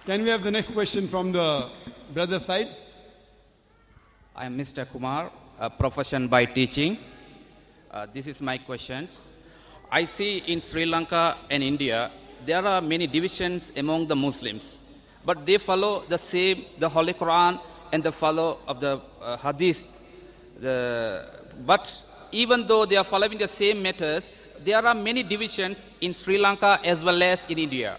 Can we have the next question from the brother side? I am Mr. Kumar, a profession by teaching. This is my questions. I see in Sri Lanka and India, there are many divisions among the Muslims, but they follow the Holy Quran and the follow of the Hadith. But even though they are following the same matters, there are many divisions in Sri Lanka as well as in India.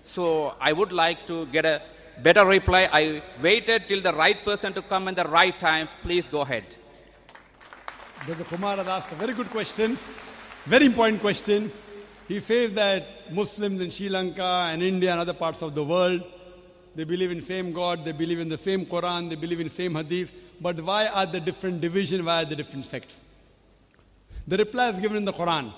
So I would like to get a better reply. I waited till the right person to come in the right time. Please go ahead. Brother Kumar has asked a very good question, very important question. He says that Muslims in Sri Lanka and India and other parts of the world, they believe in the same God, they believe in the same Quran, they believe in the same Hadith. But why are the different divisions, why are the different sects? The reply is given in the Quran,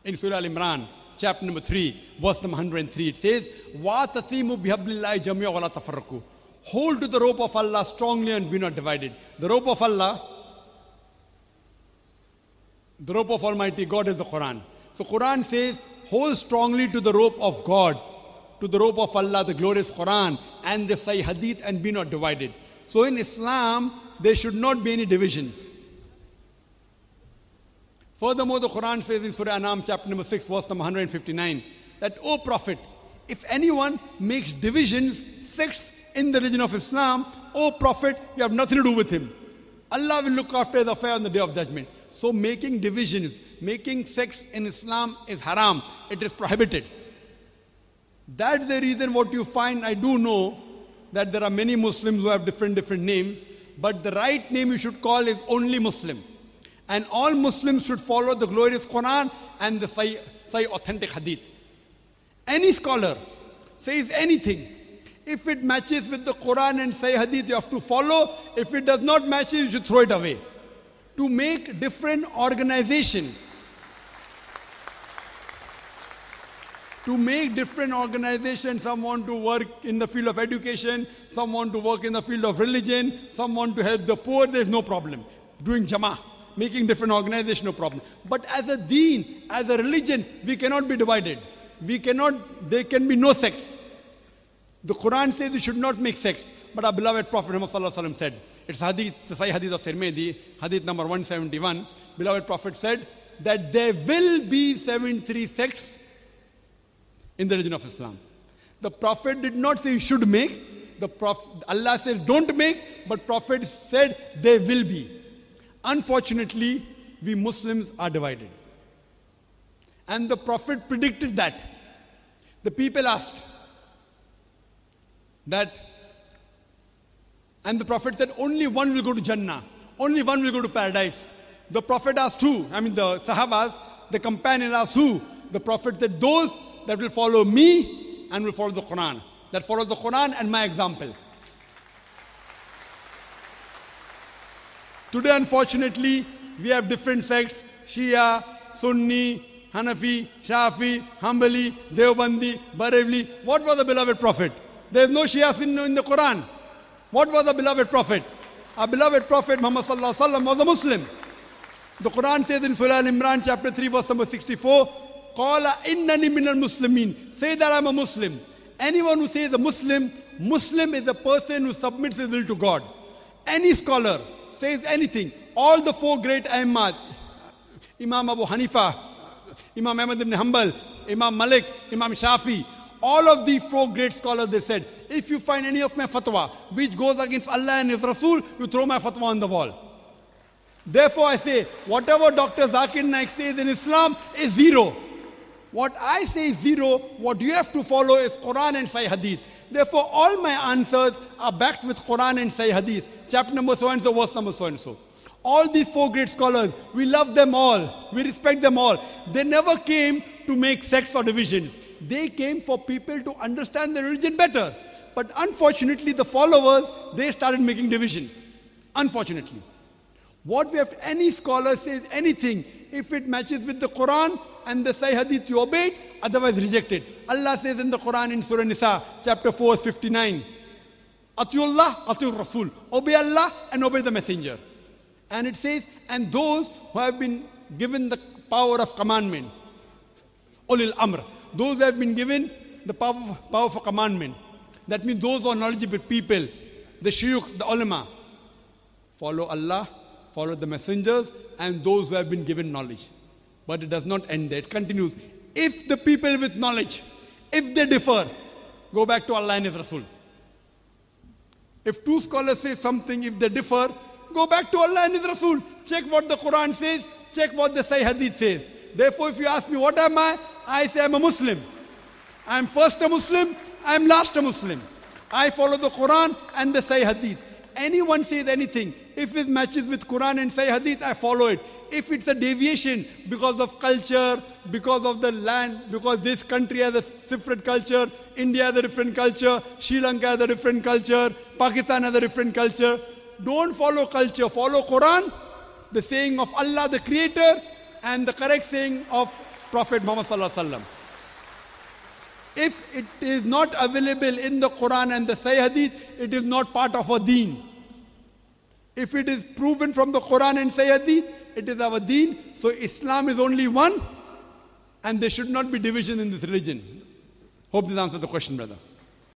in Surah Al-Imran, chapter number 3, verse number 103. It says, وَاتَثِيمُوا بِحَبْلِ اللَّهِ جَمِيعًا وَلَا تَفَرَّقُوا. Hold to the rope of Allah strongly and be not divided. The rope of Allah, the rope of Almighty God is the Quran. So Quran says, hold strongly to the rope of God, to the rope of Allah, the glorious Quran, and the Sahih Hadith, and be not divided. So in Islam, there should not be any divisions. Furthermore, the Quran says in Surah Anam, chapter number 6, verse number 159, that, O Prophet, if anyone makes divisions, sects in the religion of Islam, O Prophet, you have nothing to do with him. Allah will look after the affair on the day of judgment. So making divisions, making sects in Islam is haram. It is prohibited. That's the reason what you find. I do know that there are many Muslims who have different names, but the right name you should call is only Muslim. And all Muslims should follow the glorious Quran and the Sahih authentic Hadith. Any scholar says anything, if it matches with the Quran and Sahih Hadith, you have to follow. If it does not match it, you should throw it away. To make different organizations, some want to work in the field of education, some want to work in the field of religion, some want to help the poor, there's no problem. Doing Jama'ah, making different organizations, no problem. But as a deen, as a religion, we cannot be divided. There can be no sects. The Quran says we should not make sects. But our beloved Prophet Muhammad said, it's hadith, the Sahih Hadith of Tirmidhi, hadith number 171. Beloved Prophet said that there will be 73 sects in the religion of Islam. The Prophet did not say you should make. Allah says don't make, but Prophet said there will be. Unfortunately, we Muslims are divided. And the Prophet predicted that. The people asked that, and the Prophet said only one will go to Jannah, only one will go to paradise. The Prophet asked who? The Sahabas, the companions asked who? The Prophet said those that will follow me and will follow the Quran. That follows the Quran and my example. Today, unfortunately, we have different sects: Shia, Sunni, Hanafi, Shafi, Hanbali, Deobandi, Barelvi. What was the beloved Prophet? There is no Shia Sunni in the Quran. What was the beloved Prophet? Our beloved Prophet Muhammad sallallahu alaihi wasallam was a Muslim. The Quran says in Surah Al-Imran, chapter 3, verse number 64, Qala innani minal muslimin. Say that I'm a Muslim. Anyone who says a Muslim is a person who submits his will to God. Any scholar says anything. All the four great A'immad, Imam Abu Hanifa, Imam Ahmad ibn Hanbal, Imam Malik, Imam Shafi, all of these four great scholars, they said, if you find any of my fatwa which goes against Allah and His Rasul, you throw my fatwa on the wall. Therefore I say, whatever Dr. Zakir Naik says in Islam is zero. What I say is zero. What you have to follow is Quran and Sahih Hadith. Therefore all my answers are backed with Quran and Sahih Hadith. Chapter number so and so, verse number so and so. All these four great scholars, we love them all. We respect them all. They never came to make sects or divisions. They came for people to understand the religion better. But unfortunately, the followers, they started making divisions. Unfortunately. What we have, any scholar says anything, if it matches with the Quran and the Sahih Hadith, you obey it, otherwise reject it. Allah says in the Quran in Surah Nisa, chapter 4, 59, Atiullah, Atiur Rasul. Obey Allah and obey the Messenger. And it says, and those who have been given the power of commandment, Ulil Amr, those who have been given the power for commandment, That means those who are knowledgeable people, the shuyukhs, the ulama, follow Allah, follow the messengers, and those who have been given knowledge. But it does not end there. It continues. If the people with knowledge, if they differ, go back to Allah and His Rasul. If two scholars say something, if they differ, go back to Allah and His Rasul. Check what the Quran says, check what the Sahih Hadith says. Therefore, if you ask me, what am I say I'm a Muslim. I'm first a Muslim, I'm last a Muslim. I follow the Quran and the Sahih Hadith. Anyone says anything, if it matches with Quran and Sahih Hadith, I follow it. If it's a deviation because of culture, because of the land, because this country has a different culture, India has a different culture, Sri Lanka has a different culture, Pakistan has a different culture, don't follow culture, follow Quran, the saying of Allah the Creator, and the correct saying of Prophet Muhammad Sallallahu Alaihi Wasallam. If it is not available in the Quran and the Sahih Hadith, it is not part of our deen. If it is proven from the Quran and Sahih Hadith, it is our deen. So Islam is only one, and there should not be division in this religion. Hope this answers the question, brother.